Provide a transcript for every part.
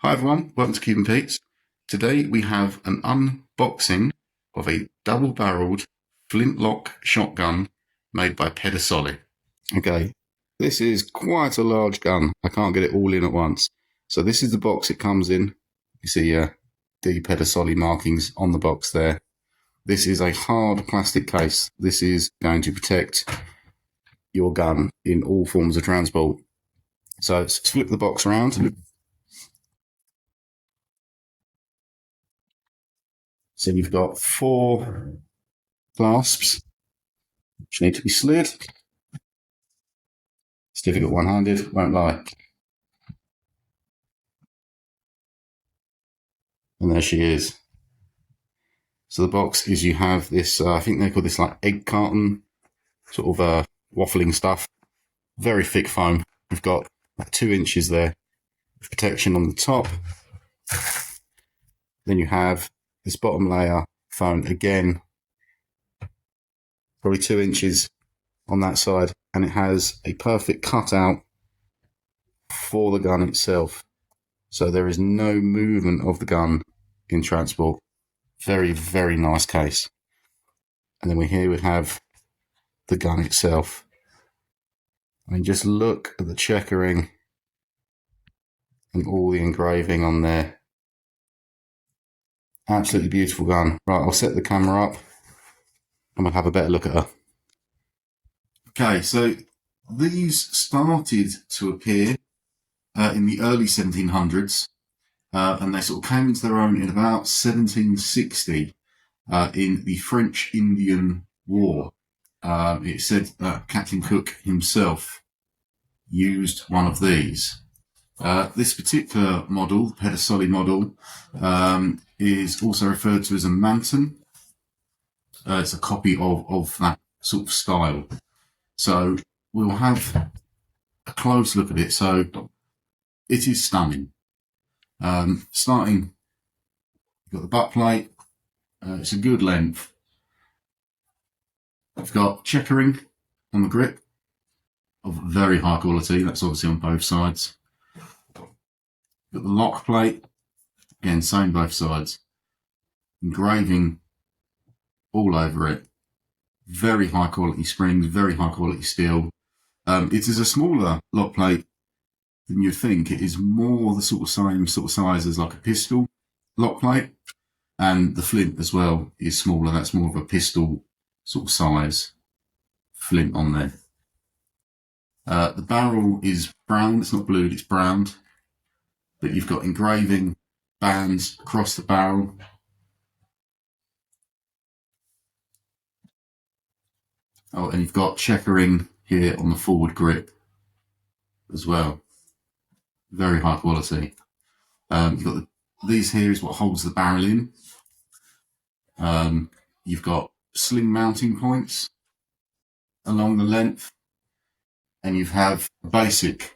Hi everyone, welcome to Cuban Pete's. Today we have an unboxing of a double-barreled flintlock shotgun made by Pedersoli. Okay, this is quite a large gun. I can't get it all in at once. So this is the box it comes in. You see the Pedersoli markings on the box there. This is a hard plastic case. This is going to protect your gun in all forms of transport. So let's flip the box around. So you've got 4 clasps, which need to be slid. It's difficult one-handed, won't lie. And there she is. So the box is, you have this, I think they call this like egg carton, sort of waffling stuff. Very thick foam. We've got 2 inches there of protection on the top. Then you have this bottom layer foam again, probably 2 inches on that side, and it has a perfect cutout for the gun itself. So there is no movement of the gun in transport. Very, very nice case. And then here we have the gun itself. I mean, just look at the checkering and all the engraving on there. Absolutely beautiful gun. Right, I'll set the camera up and we'll have a better look at her. Okay, so these started to appear in the early 1700s, and they sort of came into their own in about 1760 in the French-Indian War. It said that Captain Cook himself used one of these. This particular model, Pedersoli model, is also referred to as a Manton. It's a copy of that sort of style. So we'll have a close look at it. So it is stunning. Starting, you've got the butt plate. It's a good length. I've got checkering on the grip of very high quality. That's obviously on both sides. Got the lock plate, again, same both sides. Engraving all over it. Very high quality springs, very high quality steel. It is a smaller lock plate than you'd think. It is more the same sort of size as like a pistol lock plate. And the flint as well is smaller. That's more of a pistol sort of size flint on there. The barrel is brown. It's not blued, it's browned. But you've got engraving bands across the barrel. Oh, and you've got checkering here on the forward grip as well. Very high quality. You've got these here is what holds the barrel in. You've got sling mounting points along the length, and you have a basic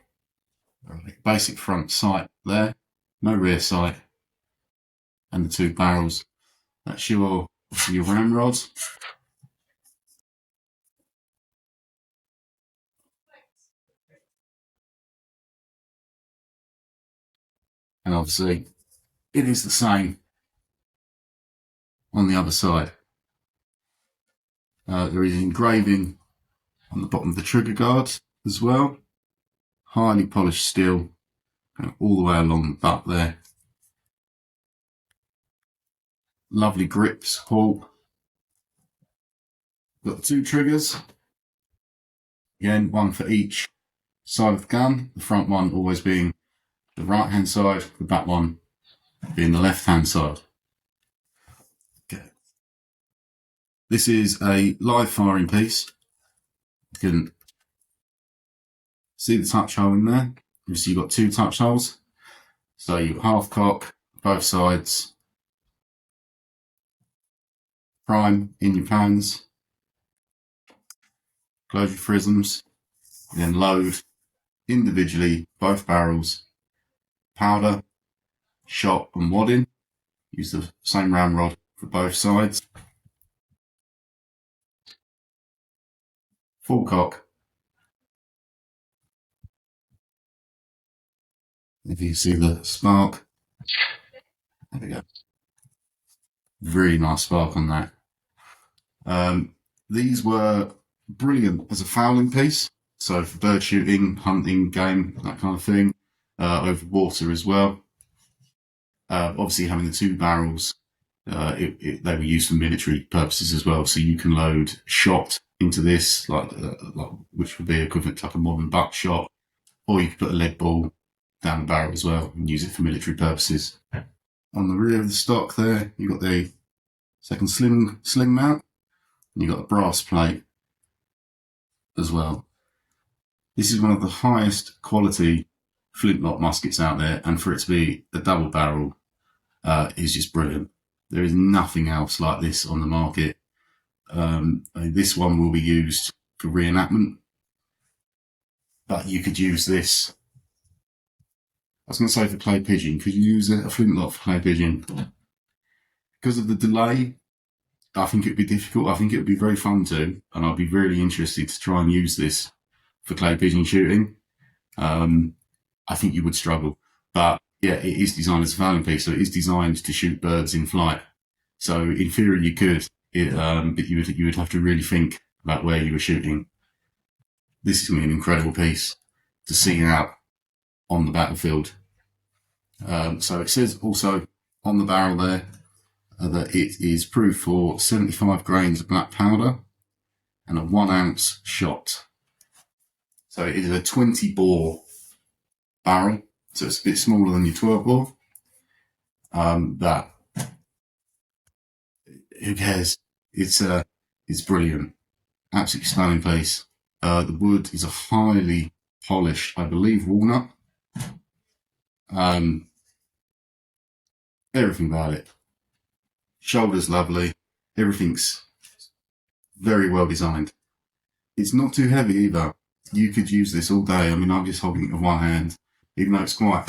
front sight there, no rear sight, and the 2 barrels. That's your ramrod. And obviously, it is the same on the other side. There is engraving on the bottom of the trigger guard as well. Highly polished steel, all the way along the butt there. Lovely grip support. Got 2 triggers. Again, one for each side of the gun. The front one always being the right hand side, the back one being the left hand side. Okay. This is a live firing piece. You can see the touch hole in there. Obviously you've got 2 touch holes. So you half cock, both sides. Prime in your pans. Close your prisms. Then load individually both barrels. Powder, shot and wadding. Use the same ramrod for both sides. Full cock. If you see the spark There we go. Really nice spark on that. These were brilliant as a fowling piece. So for bird shooting, hunting, game, that kind of thing. Over water as well. Obviously having the two barrels, they were used for military purposes as well. So you can load shot into this, which would be equivalent to like a modern buckshot, or you could put a lead ball down the barrel as well and use it for military purposes. On the rear of the stock there, you've got the second sling mount, and you've got a brass plate as well. This is one of the highest quality flintlock muskets out there, and for it to be a double barrel is just brilliant. There is nothing else like this on the market. This one will be used for re-enactment, but you could use this. I was going to say for clay pigeon. Could you use a flintlock for clay pigeon? Because of the delay, I think it would be difficult. I think it would be very fun too, and I'd be really interested to try and use this for clay pigeon shooting. I think you would struggle, but yeah, it is designed as a fowling piece, so it is designed to shoot birds in flight. So in theory, you could, but you would have to really think about where you were shooting. This is going to be an incredible piece to see out on the battlefield. So it says also on the barrel there that it is proof for 75 grains of black powder and a 1 ounce shot. So it is a 20 bore barrel, so it's a bit smaller than your 12 bore. But who cares? It's brilliant, absolutely stunning piece. The wood is a highly polished, I believe, walnut. Everything about it. Shoulder's lovely. Everything's very well designed. It's not too heavy either. You could use this all day. I mean, I'm just holding it with one hand, even though it's quite,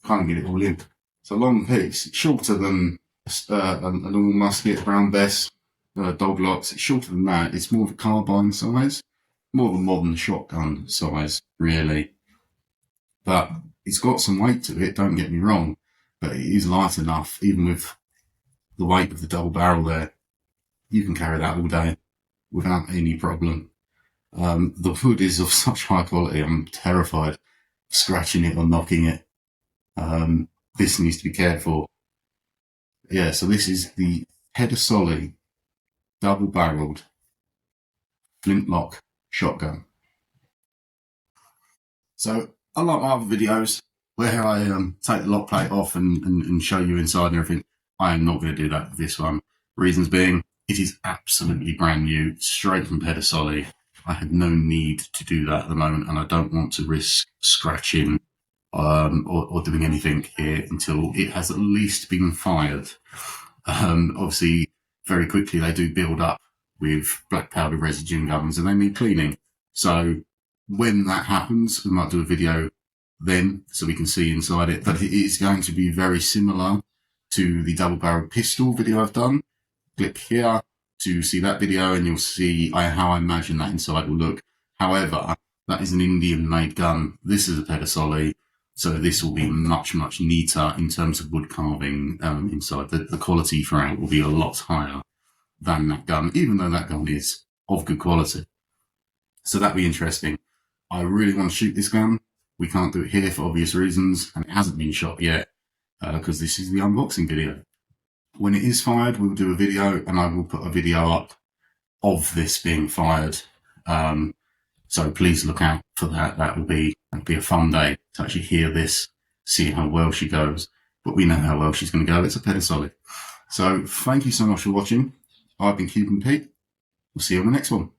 can't get it all in. It's a long piece. It's shorter than a normal musket, brown bess, dog locks. It's shorter than that. It's more of a carbine size, more of a modern shotgun size, really. But it's got some weight to it, don't get me wrong, but it is light enough, even with the weight of the double barrel there. You can carry that all day without any problem. The wood is of such high quality, I'm terrified of scratching it or knocking it. This needs to be cared for. Yeah, so this is the Pedersoli double-barreled flintlock shotgun. So, unlike my other videos, where I take the lock plate off and show you inside and everything, I am not going to do that with this one. Reasons being, it is absolutely brand new, straight from Pedersoli. I had no need to do that at the moment, and I don't want to risk scratching or doing anything here until it has at least been fired. Obviously, very quickly they do build up with black powder residue in guns, and they need cleaning. So when that happens, we might do a video then so we can see inside it. But it is going to be very similar to the double-barreled pistol video I've done. Click here to see that video, and you'll see how I imagine that inside will look. However, that is an Indian-made gun. This is a Pedersoli, so this will be much, much neater in terms of wood carving inside. The quality throughout will be a lot higher than that gun, even though that gun is of good quality. So that'll be interesting. I really want to shoot this gun. We can't do it here for obvious reasons, and it hasn't been shot yet because this is the unboxing video. When it is fired, we'll do a video, and I will put a video up of this being fired. So please look out for that. That'll be a fun day to actually hear this, see how well she goes. But we know how well she's going to go. It's a Pedersoli. So thank you so much for watching. I've been Cuban Pete. We'll see you on the next one.